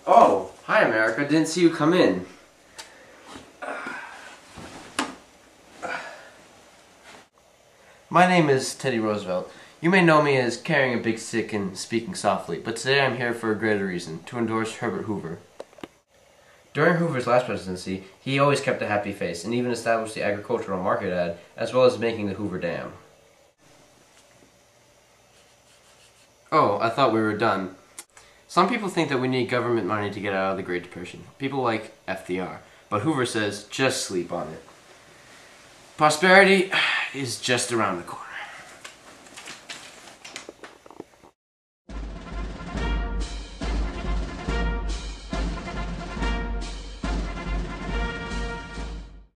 Oh, hi America. Didn't see you come in. My name is Teddy Roosevelt. You may know me as carrying a big stick and speaking softly, but today I'm here for a greater reason, to endorse Herbert Hoover. During Hoover's last presidency, he always kept a happy face and even established the agricultural market ad, as well as making the Hoover Dam. Oh, I thought we were done. Some people think that we need government money to get out of the Great Depression. People like FDR. But Hoover says, just sleep on it. Prosperity is just around the corner.